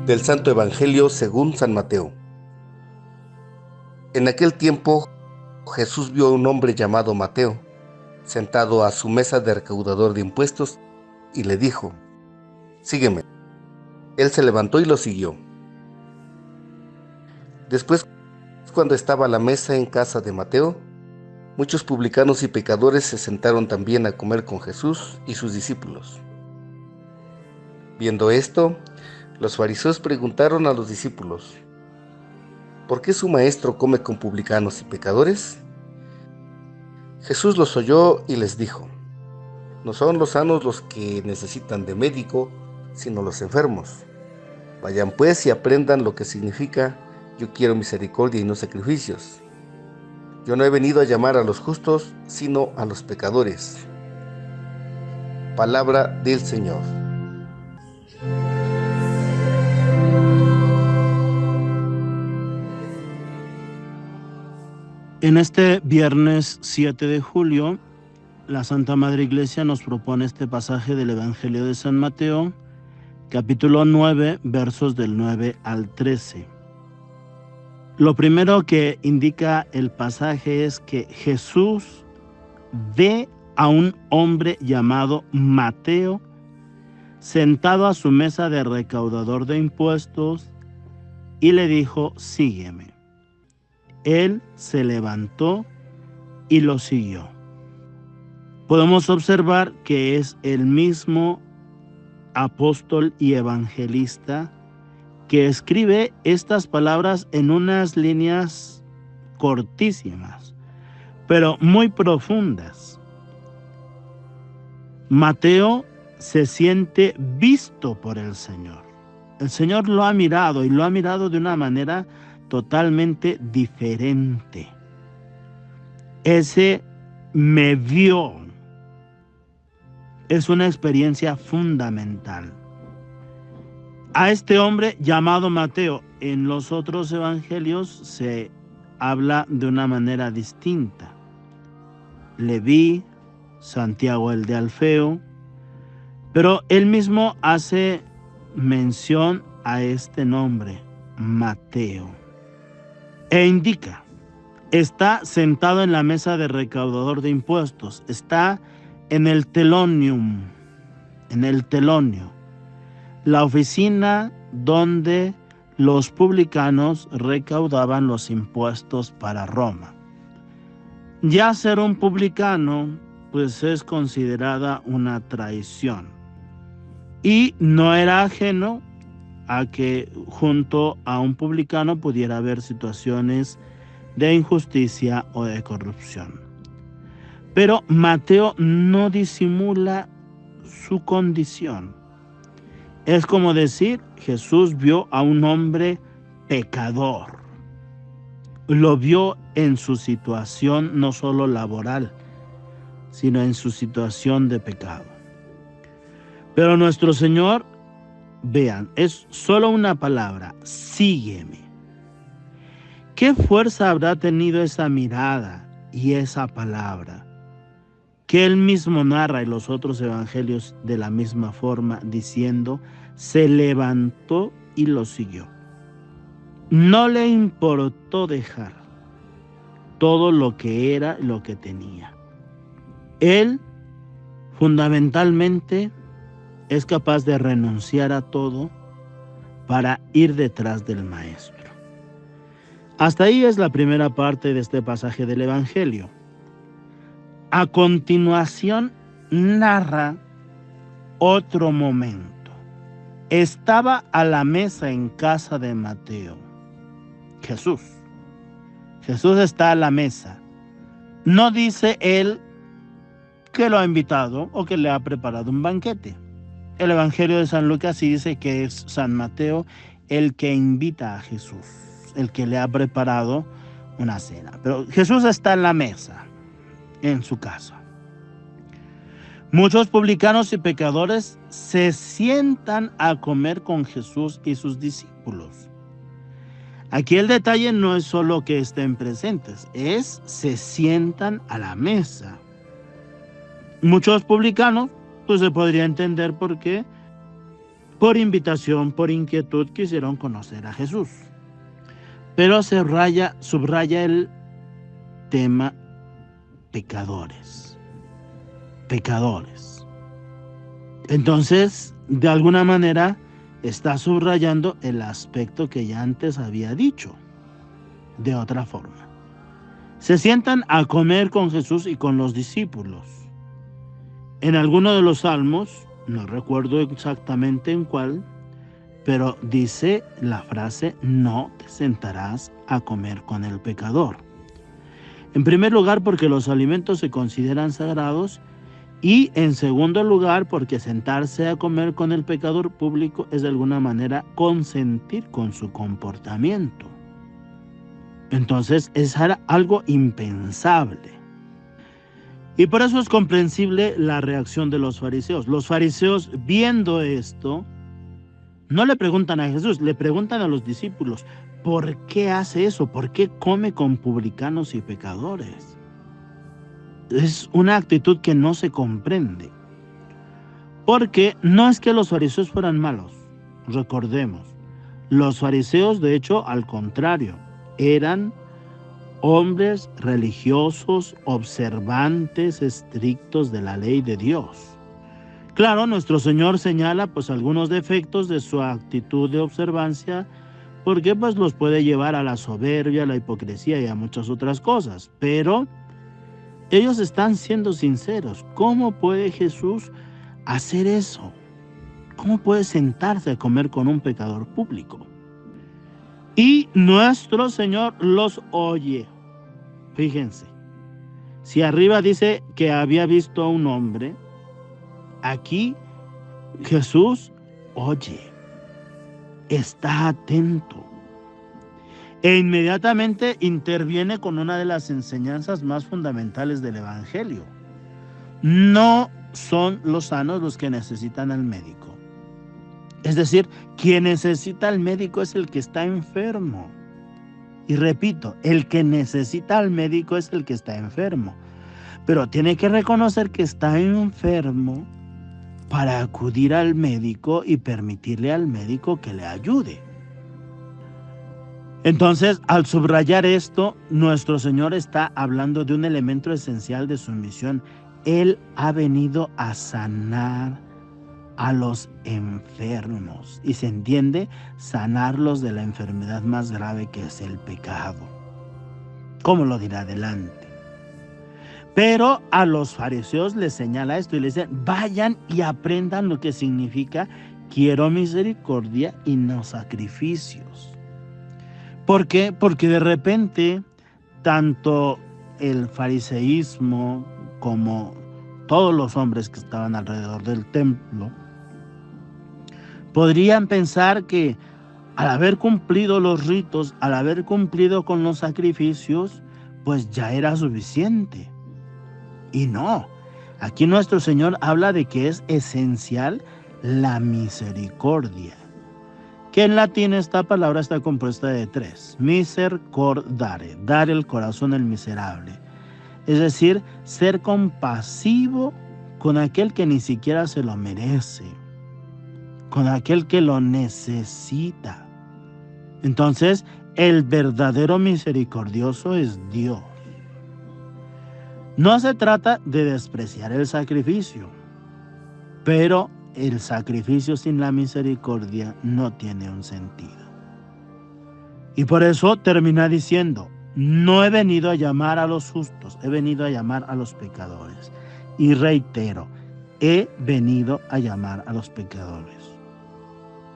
Del Santo Evangelio según San Mateo. En aquel tiempo, Jesús vio a un hombre llamado Mateo, sentado a su mesa de recaudador de impuestos, y le dijo: «Sígueme». Él se levantó y lo siguió. Después, cuando estaba a la mesa en casa de Mateo, muchos publicanos y pecadores se sentaron también a comer con Jesús y sus discípulos. Viendo esto, los fariseos preguntaron a los discípulos: ¿por qué su maestro come con publicanos y pecadores? Jesús los oyó y les dijo: no son los sanos los que necesitan de médico, sino los enfermos. Vayan pues y aprendan lo que significa: yo quiero misericordia y no sacrificios. Yo no he venido a llamar a los justos, sino a los pecadores. Palabra del Señor. En este viernes 7 de julio, la Santa Madre Iglesia nos propone este pasaje del Evangelio de San Mateo, capítulo 9, versos del 9 al 13. Lo primero que indica el pasaje es que Jesús ve a un hombre llamado Mateo sentado a su mesa de recaudador de impuestos y le dijo: sígueme. Él se levantó y lo siguió. Podemos observar que es el mismo apóstol y evangelista que escribe estas palabras en unas líneas cortísimas, pero muy profundas. Mateo se siente visto por el Señor. El Señor lo ha mirado y lo ha mirado de una manera totalmente diferente. Ese me vio es una experiencia fundamental. A este hombre llamado Mateo, en los otros evangelios se habla de una manera distinta. Leví, Santiago el de Alfeo, pero él mismo hace mención a este nombre, Mateo, e indica: está sentado en la mesa de recaudador de impuestos, está en el telonio, la oficina donde los publicanos recaudaban los impuestos para Roma. Ya ser un publicano, pues es considerada una traición. Y no era ajeno a que junto a un publicano pudiera haber situaciones de injusticia o de corrupción. Pero Mateo no disimula su condición. Es como decir, Jesús vio a un hombre pecador. Lo vio en su situación no solo laboral, sino en su situación de pecado. Pero nuestro Señor, vean, es solo una palabra: sígueme. ¿Qué fuerza habrá tenido esa mirada y esa palabra? Que él mismo narra en los otros evangelios de la misma forma, diciendo: se levantó y lo siguió. No le importó dejar todo lo que era, lo que tenía. Él, fundamentalmente, es capaz de renunciar a todo para ir detrás del Maestro. Hasta ahí es la primera parte de este pasaje del Evangelio. A continuación narra otro momento. Estaba a la mesa en casa de Mateo. Jesús está a la mesa. No dice él que lo ha invitado o que le ha preparado un banquete. El Evangelio de San Lucas sí dice que es San Mateo el que invita a Jesús, el que le ha preparado una cena. Pero Jesús está en la mesa, en su casa. Muchos publicanos y pecadores se sientan a comer con Jesús y sus discípulos. Aquí el detalle no es solo que estén presentes, se sientan a la mesa. Muchos publicanos, pues se podría entender por qué, por invitación, por inquietud, quisieron conocer a Jesús. Pero subraya el tema pecadores. Pecadores. Entonces, de alguna manera, está subrayando el aspecto que ya antes había dicho. De otra forma. Se sientan a comer con Jesús y con los discípulos. En alguno de los salmos, no recuerdo exactamente en cuál, pero dice la frase, no te sentarás a comer con el pecador. En primer lugar, porque los alimentos se consideran sagrados, y en segundo lugar, porque sentarse a comer con el pecador público es de alguna manera consentir con su comportamiento. Entonces es algo impensable. Y por eso es comprensible la reacción de los fariseos. Los fariseos, viendo esto, no le preguntan a Jesús, le preguntan a los discípulos, ¿por qué hace eso? ¿Por qué come con publicanos y pecadores? Es una actitud que no se comprende. Porque no es que los fariseos fueran malos, recordemos. Los fariseos, de hecho, al contrario, eran hombres religiosos, observantes, estrictos de la ley de Dios. Claro, nuestro Señor señala pues algunos defectos de su actitud de observancia, porque pues los puede llevar a la soberbia, a la hipocresía y a muchas otras cosas. Pero ellos están siendo sinceros. ¿Cómo puede Jesús hacer eso? ¿Cómo puede sentarse a comer con un pecador público? Y nuestro Señor los oye. Fíjense, si arriba dice que había visto a un hombre, aquí Jesús oye, está atento e inmediatamente interviene con una de las enseñanzas más fundamentales del Evangelio. No son los sanos los que necesitan al médico. Es decir, quien necesita al médico es el que está enfermo. Y repito, el que necesita al médico es el que está enfermo. Pero tiene que reconocer que está enfermo para acudir al médico y permitirle al médico que le ayude. Entonces, al subrayar esto, nuestro Señor está hablando de un elemento esencial de su misión. Él ha venido a sanar a los enfermos. Y se entiende, sanarlos de la enfermedad más grave que es el pecado. ¿Cómo lo dirá adelante? Pero a los fariseos les señala esto y les dice, vayan y aprendan lo que significa quiero misericordia y no sacrificios. ¿Por qué? Porque de repente, tanto el fariseísmo como todos los hombres que estaban alrededor del templo, podrían pensar que al haber cumplido los ritos, al haber cumplido con los sacrificios, pues ya era suficiente. Y no, aquí nuestro Señor habla de que es esencial la misericordia. Que en latín esta palabra está compuesta de tres. Misercordare, dar el corazón al miserable. Es decir, ser compasivo con aquel que ni siquiera se lo merece, con aquel que lo necesita. Entonces, el verdadero misericordioso es Dios. No se trata de despreciar el sacrificio, pero el sacrificio sin la misericordia no tiene un sentido. Y por eso termina diciendo, no he venido a llamar a los justos, he venido a llamar a los pecadores. Y reitero, he venido a llamar a los pecadores.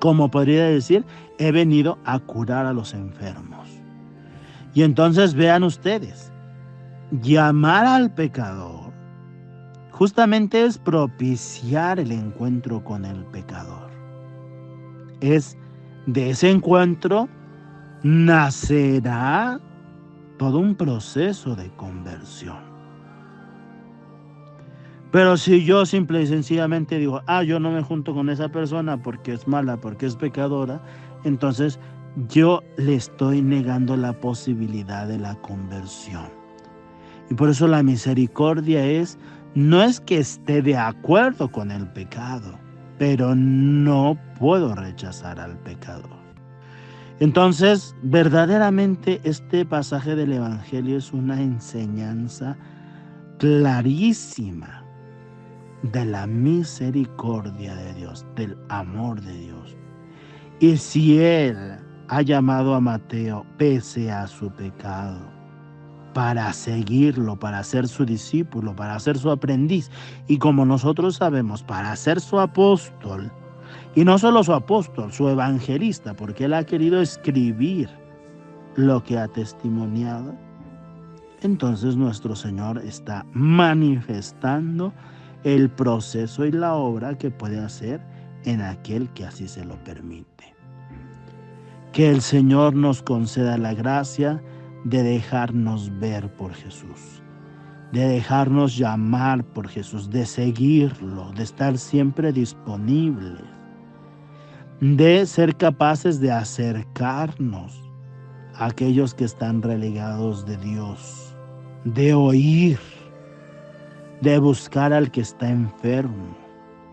Como podría decir, he venido a curar a los enfermos. Y entonces vean ustedes, llamar al pecador justamente es propiciar el encuentro con el pecador. Es de ese encuentro nacerá todo un proceso de conversión. Pero si yo simple y sencillamente digo, yo no me junto con esa persona porque es mala, porque es pecadora, entonces yo le estoy negando la posibilidad de la conversión. Y por eso la misericordia no es que esté de acuerdo con el pecado, pero no puedo rechazar al pecador. Entonces, verdaderamente este pasaje del Evangelio es una enseñanza clarísima de la misericordia de Dios, del amor de Dios. Y si Él ha llamado a Mateo, pese a su pecado, para seguirlo, para ser su discípulo, para ser su aprendiz, y como nosotros sabemos, para ser su apóstol, y no solo su apóstol, su evangelista, porque Él ha querido escribir lo que ha testimoniado, entonces nuestro Señor está manifestando el proceso y la obra que puede hacer en aquel que así se lo permite. Que el Señor nos conceda la gracia de dejarnos ver por Jesús, de dejarnos llamar por Jesús, de seguirlo, de estar siempre disponibles, de ser capaces de acercarnos a aquellos que están relegados de Dios, de oír, de buscar al que está enfermo,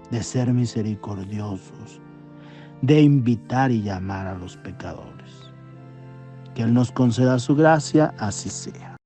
de ser misericordiosos, de invitar y llamar a los pecadores. Que Él nos conceda su gracia, así sea.